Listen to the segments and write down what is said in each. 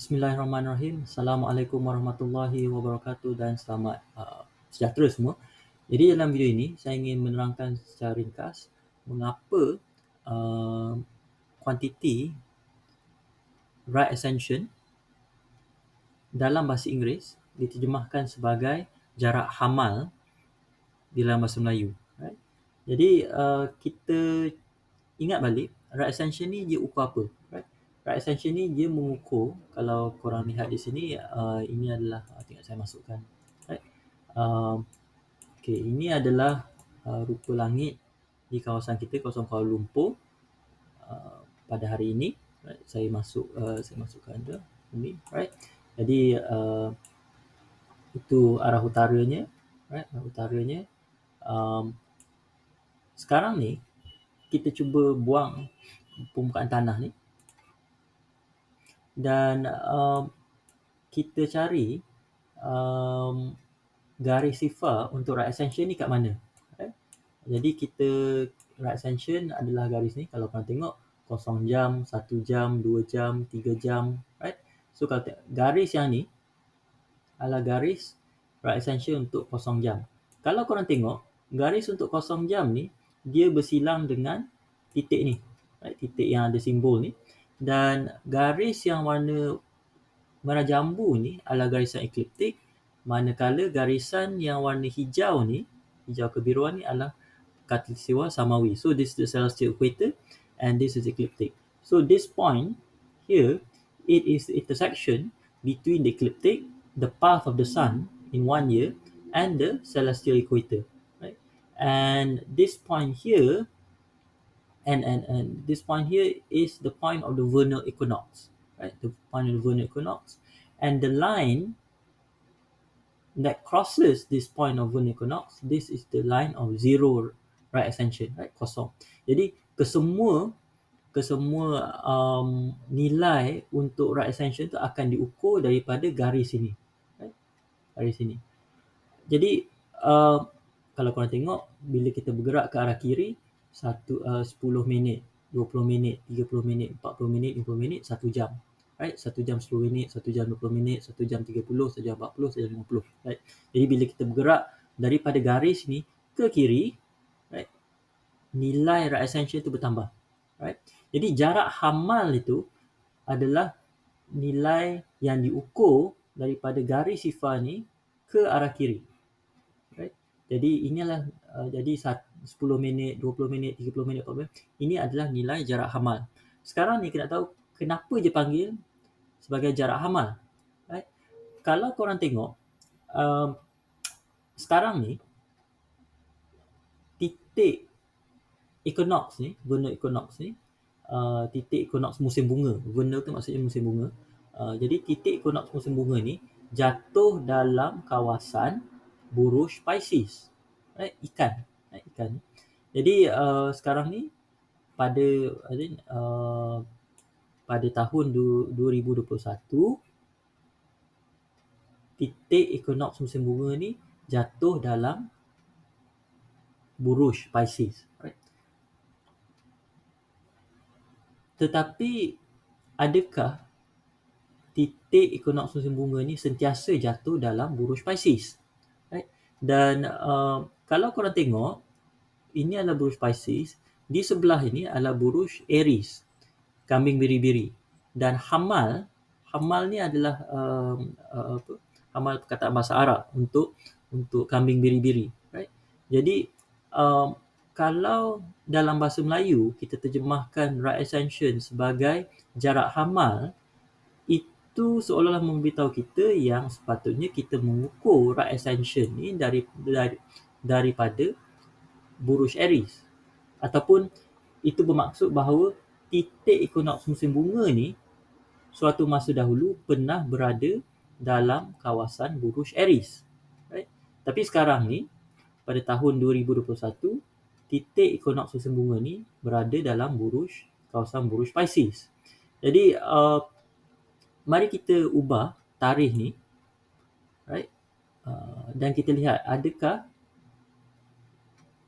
Bismillahirrahmanirrahim. Assalamualaikum warahmatullahi wabarakatuh dan selamat sejahtera semua. Jadi dalam video ini saya ingin menerangkan secara ringkas mengapa kuantiti right ascension dalam bahasa Inggeris diterjemahkan sebagai jarak hamal di dalam bahasa Melayu. Right? Jadi kita ingat balik, right ascension ni dia ukur apa? Right? Right ascension ni dia mengukur, kalau korang lihat di sini, ini adalah, tengok saya masukkan. Right? Okay, ini adalah rupa langit di kawasan kita, kawasan Kuala Lumpur pada hari ini. Right? Saya masukkan dia ini. Right? Jadi itu arah utaranya. Right? Arah utaranya. Sekarang ni kita cuba buang permukaan tanah ni dan kita cari garis sifar untuk right ascension ni kat mana. Right? Jadi right ascension adalah garis ni. Kalau korang tengok 0 jam, 1 jam, 2 jam, 3 jam. Right? So kalau garis yang ni adalah garis right ascension untuk 0 jam. Kalau korang tengok garis untuk 0 jam ni, dia bersilang dengan titik ni. Right? Titik yang ada simbol ni. Dan garis yang warna merah jambu ni adalah garisan ekliptik, manakala garisan yang warna hijau ni, hijau kebiruan ni adalah khatulistiwa samawi. So this is the celestial equator and this is ecliptic. So this point here, it is the intersection between the ecliptic, the path of the sun in 1 year, and the celestial equator. Right? And this point here, and this point here is the point of the vernal equinox. Right? The point of the vernal equinox, and the line that crosses this point of vernal equinox, this is the line of zero right ascension, right? Kosong. Jadi kesemua nilai untuk right ascension tu akan diukur daripada garis ini, right? Garis ini. Jadi kalau korang tengok, bila kita bergerak ke arah kiri, 10 minit, 20 minit, 30 minit, 40 minit, 50 minit, 1 jam. Right? 1 jam 10 minit, 1 jam 20 minit, 1 jam 30, 1 jam 40, 1 jam 50. Right? Jadi bila kita bergerak daripada garis ni ke kiri, right, nilai right ascension itu bertambah. Right? Jadi jarak hamal itu adalah nilai yang diukur daripada garis sifar ni ke arah kiri. Right? Jadi inilah jadi 10 minit, 20 minit, 30 minit, 40 minit. Ini adalah nilai jarak hamal. Sekarang ni kita nak tahu kenapa dia panggil sebagai jarak hamal. Right? Kalau korang tengok sekarang ni titik equinox ni, vernal equinox ni, titik equinox musim bunga. Vernal tu maksudnya musim bunga. Jadi titik equinox musim bunga ni jatuh dalam kawasan buruj Pisces. Right? Ikan. Right? Ikan. Jadi sekarang ni pada tahun 2021, titik equinox musim bunga ni jatuh dalam buruj Pisces. Right? Tetapi adakah titik equinox musim bunga ni sentiasa jatuh dalam buruj Pisces? Right? Dan kalau korang tengok, ini adalah buruj Pisces, di sebelah ini adalah buruj Aries, kambing biri-biri. Dan hamal ni adalah hamal perkataan bahasa Arab untuk kambing biri-biri. Right? Jadi kalau dalam bahasa Melayu kita terjemahkan right ascension sebagai jarak hamal, itu seolah-olah memberitahu kita yang sepatutnya kita mengukur right ascension ni daripada buruj Aries, ataupun itu bermaksud bahawa titik equinox musim bunga ni suatu masa dahulu pernah berada dalam kawasan buruj Aries. Right? Tapi sekarang ni pada tahun 2021, titik equinox musim bunga ni berada dalam kawasan buruj Pisces. Jadi mari kita ubah tarikh ni, right? Dan kita lihat adakah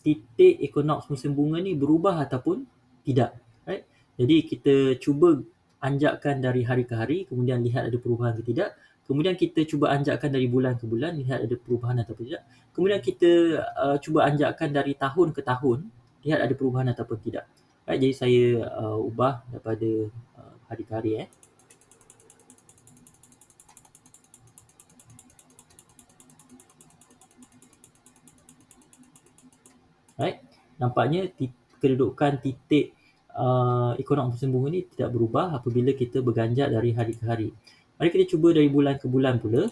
titik equinox musim bunga ni berubah ataupun tidak. Right? Jadi kita cuba anjakkan dari hari ke hari, kemudian lihat ada perubahan ke tidak. Kemudian kita cuba anjakkan dari bulan ke bulan, lihat ada perubahan atau tidak. Kemudian kita cuba anjakkan dari tahun ke tahun, lihat ada perubahan ataupun tidak. Right, jadi saya ubah daripada hari ke hari. Right, nampaknya kedudukan titik ekonom musim bunga ni tidak berubah apabila kita berganjak dari hari ke hari. Mari kita cuba dari bulan ke bulan pula.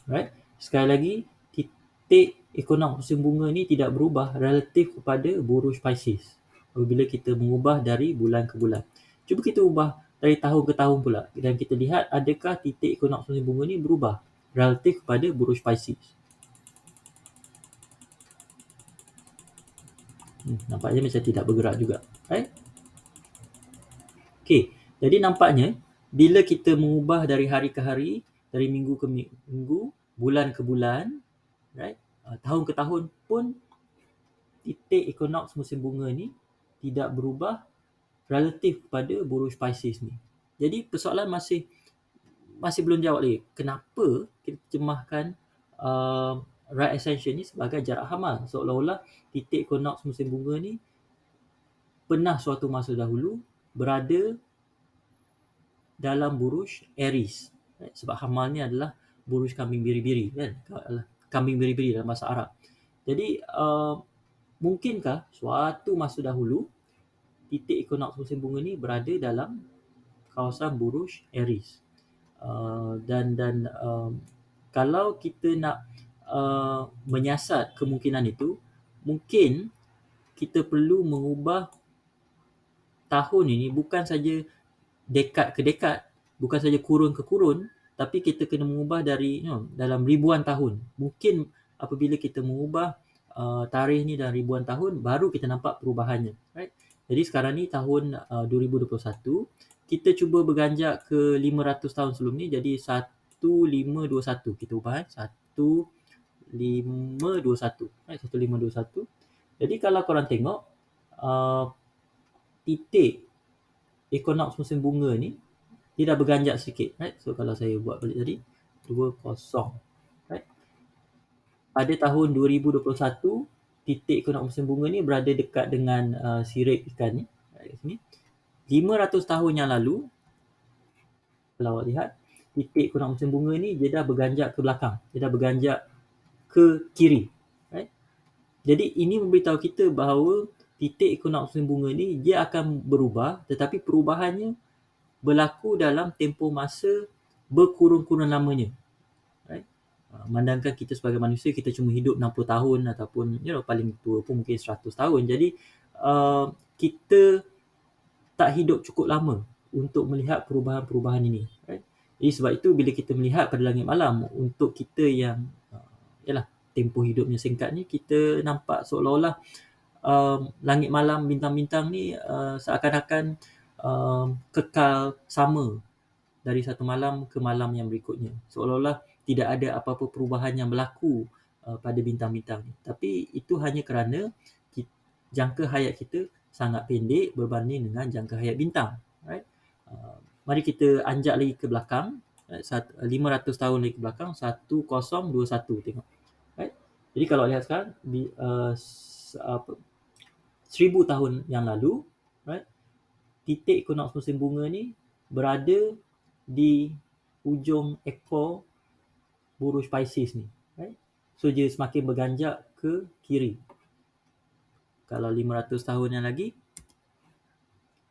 Right, sekali lagi titik ekonom musim bunga ni tidak berubah relatif kepada buruj Pisces apabila kita mengubah dari bulan ke bulan. Cuba kita ubah dari tahun ke tahun pula dan kita lihat adakah titik ekonom musim bunga ni berubah relatif kepada buruj Pisces. Nampaknya macam tidak bergerak juga. Right? Okey, jadi nampaknya bila kita mengubah dari hari ke hari, dari minggu ke minggu, bulan ke bulan, right? Tahun ke tahun pun titik equinox musim bunga ni tidak berubah relatif kepada buruj Pisces ni. Jadi persoalan masih belum jawab lagi. Kenapa kita terjemahkan right ascension ni sebagai jarak hamal? Seolah-olah titik equinox musim bunga ni pernah suatu masa dahulu berada dalam buruj Aries. Sebab hamal ni adalah buruj kambing biri-biri kan. Kambing biri-biri dalam bahasa Arab. Jadi mungkinkah suatu masa dahulu titik equinox musim bunga ni berada dalam kawasan buruj Aries. Dan kalau kita nak menyiasat kemungkinan itu, mungkin kita perlu mengubah tahun ini bukan saja dekad ke dekad, bukan saja kurun ke kurun, tapi kita kena mengubah dari dalam ribuan tahun. Mungkin apabila kita mengubah tarikh ni dalam ribuan tahun, baru kita nampak perubahannya. Right? Jadi sekarang ni tahun 2021, kita cuba berganjak ke 500 tahun sebelum ni, jadi 1521. Kita ubah 1521. Right? 1521. Jadi kalau korang tengok, titik equinox musim bunga ni dia dah berganjak sikit, right? So kalau saya buat balik tadi 20, right? Pada tahun 2021 titik equinox musim bunga ni berada dekat dengan sirip ikan ni, right, kat sini. 500 tahun yang lalu kalau awak lihat titik equinox musim bunga ni dia dah berganjak ke belakang, dia dah berganjak ke kiri, right? Jadi ini memberitahu kita bahawa titik equinox musim bunga ni dia akan berubah, tetapi perubahannya berlaku dalam tempoh masa berkurun-kurun lamanya. Right? Memandangkan kita sebagai manusia, kita cuma hidup 60 tahun ataupun paling tua pun mungkin 100 tahun. Jadi kita tak hidup cukup lama untuk melihat perubahan-perubahan ini. Right? Jadi sebab itu bila kita melihat pada langit malam, untuk kita yang tempoh hidupnya singkat ni, kita nampak seolah-olah langit malam, bintang-bintang ni seakan-akan kekal sama dari satu malam ke malam yang berikutnya. Seolah-olah tidak ada apa-apa perubahan yang berlaku pada bintang-bintang ni. Tapi itu hanya kerana jangka hayat kita sangat pendek berbanding dengan jangka hayat bintang. Right? Mari kita anjak lagi ke belakang. 500 tahun lagi ke belakang, 1021 tengok. Right? Jadi kalau lihat sekarang 1000 tahun yang lalu, right, titik equinox musim bunga ni berada di hujung ekor buruj Pisces ni. Right? So dia semakin berganjak ke kiri. Kalau 500 tahun yang lagi,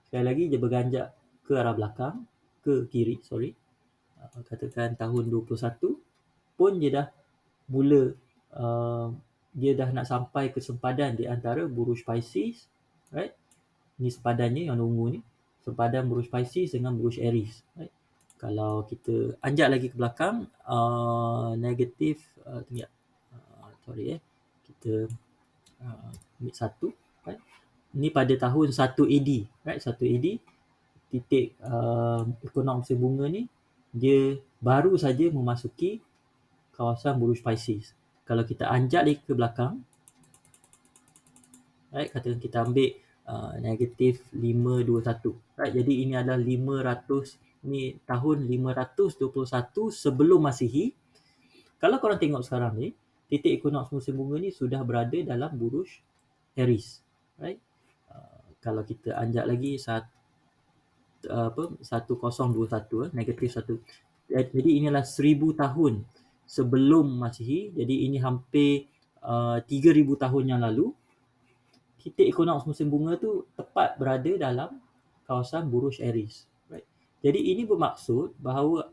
sekali lagi dia berganjak ke arah belakang, ke kiri, katakan tahun 21 pun dia dah mula dia dah nak sampai ke sempadan di antara buruj Pisces, right? Ni sempadannya yang ungu ni, sempadan buruj Pisces dengan buruj Aries, right? Kalau kita anjak lagi ke belakang, negatif kita ambil 1, right? Ni pada tahun 1 AD, right? 1 AD titik equinox musim bunga ni dia baru saja memasuki kawasan buruj Pisces. Kalau kita anjak lagi ke belakang, right? Katakan kita ambil negatif 521, right? Jadi ini adalah 500, ni tahun 521 sebelum Masihi. Kalau korang tengok sekarang ni, titik equinox musim bunga ni sudah berada dalam buruj Aries, right? Kalau kita anjak lagi 1021, negatif 1. Jadi inilah 1000 tahun sebelum Masihi. Jadi ini hampir 3000 tahun yang lalu. Titik equinox musim bunga tu tepat berada dalam kawasan buruj Aries, right? Jadi ini bermaksud bahawa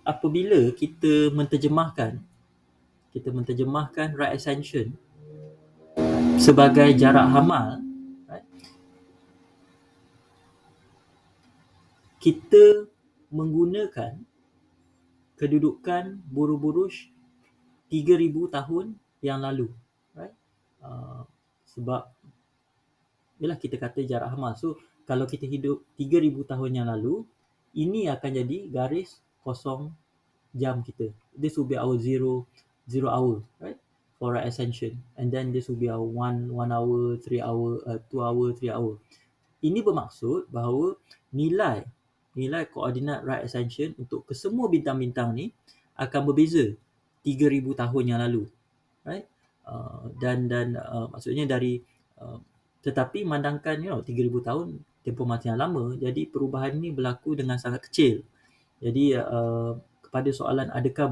apabila kita menterjemahkan right ascension sebagai jarak hamal, right, kita menggunakan kedudukan buruj 3000 tahun yang lalu, right? Sebab yalah kita kata jarak hamal. So kalau kita hidup 3000 tahun yang lalu, ini akan jadi garis kosong jam kita. This will be our zero hour, right? For right ascension. And then this will be our 1 hour, 3 hour, 2 hour, 3 hour. Ini bermaksud bahawa nilai koordinat right ascension untuk kesemua bintang-bintang ni akan berbeza 3000 tahun yang lalu, right? Dan maksudnya dari tetapi memandangkan 3000 tahun tempoh masa yang lama, jadi perubahan ni berlaku dengan sangat kecil. Jadi kepada soalan adakah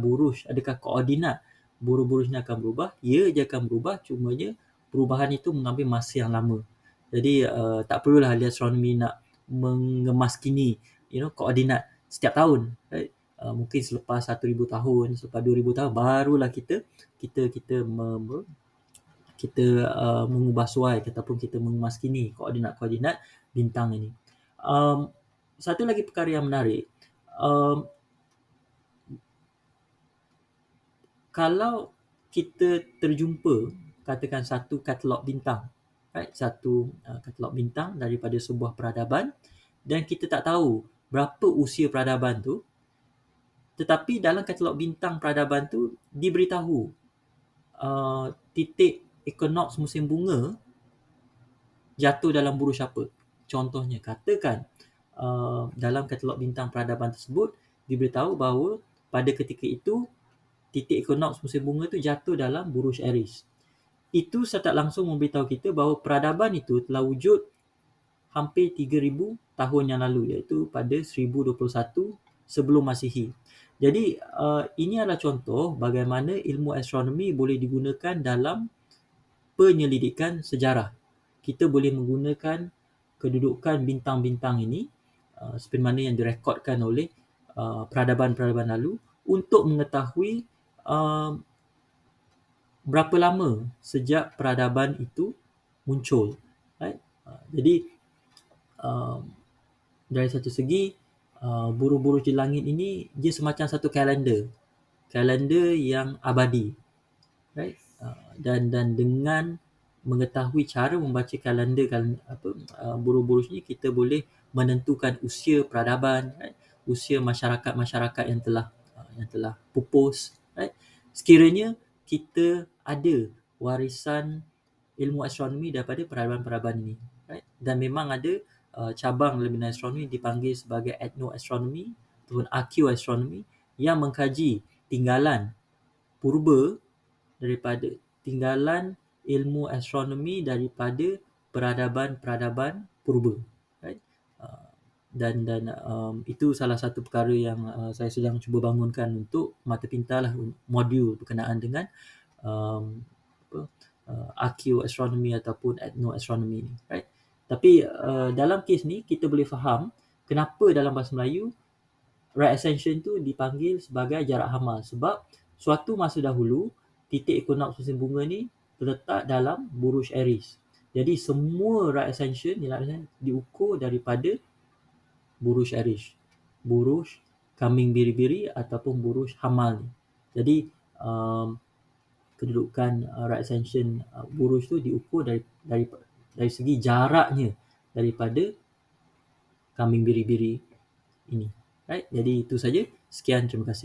koordinat buruj ni akan berubah, ya, dia akan berubah, cumanya perubahan itu mengambil masa yang lama. Jadi tak perlulah ahli astronomi nak mengemaskini koordinat setiap tahun, right? Mungkin selepas 1000 tahun, selepas 2000 tahun barulah kita mengubah suai ataupun kita mengemaskini koordinat bintang ini. Satu lagi perkara yang menarik, kalau kita terjumpa katakan satu katalog bintang, right? Satu katalog bintang daripada sebuah peradaban, dan kita tak tahu berapa usia peradaban tu, tetapi dalam katalog bintang peradaban tu diberitahu titik equinox musim bunga jatuh dalam buruj apa. Contohnya, katakan dalam katalog bintang peradaban tersebut diberitahu bahawa pada ketika itu titik equinox musim bunga tu jatuh dalam buruj Aries. Itu secara langsung memberitahu kita bahawa peradaban itu telah wujud hampir 3000 tahun yang lalu, iaitu pada 1021 sebelum Masihi. Jadi ini adalah contoh bagaimana ilmu astronomi boleh digunakan dalam penyelidikan sejarah. Kita boleh menggunakan kedudukan bintang-bintang ini seperti mana yang direkodkan oleh peradaban-peradaban lalu untuk mengetahui berapa lama sejak peradaban itu muncul, right? Jadi dari satu segi buruj-buruj di langit ini dia semacam satu kalender yang abadi, right? Dan dengan mengetahui cara membaca kalender buruj-buruj ni, kita boleh menentukan usia peradaban, right? Usia masyarakat yang telah pupus, right? Sekiranya kita ada warisan ilmu astronomi daripada peradaban-peradaban ini, right? Dan memang ada cabang dalam bidang astronomi dipanggil sebagai ethnoastronomy ataupun archaeoastronomy yang mengkaji tinggalan purba daripada tinggalan ilmu astronomi daripada peradaban-peradaban purba, right? Dan itu salah satu perkara yang saya sedang cuba bangunkan untuk mata pintar lah, modul berkenaan dengan archaeoastronomy ataupun ethnoastronomy ni, right? Tapi dalam kes ni kita boleh faham kenapa dalam bahasa Melayu right ascension tu dipanggil sebagai jarak hamal, sebab suatu masa dahulu titik equinox musim bunga ni terletak dalam buruj Aries. Jadi semua right ascension diukur daripada buruj Aries, buruj kambing biri-biri ataupun buruj hamal ni. Jadi kedudukan right ascension buruj tu diukur dari segi jaraknya daripada kambing biri-biri ini, right? Jadi itu saja. Sekian, terima kasih.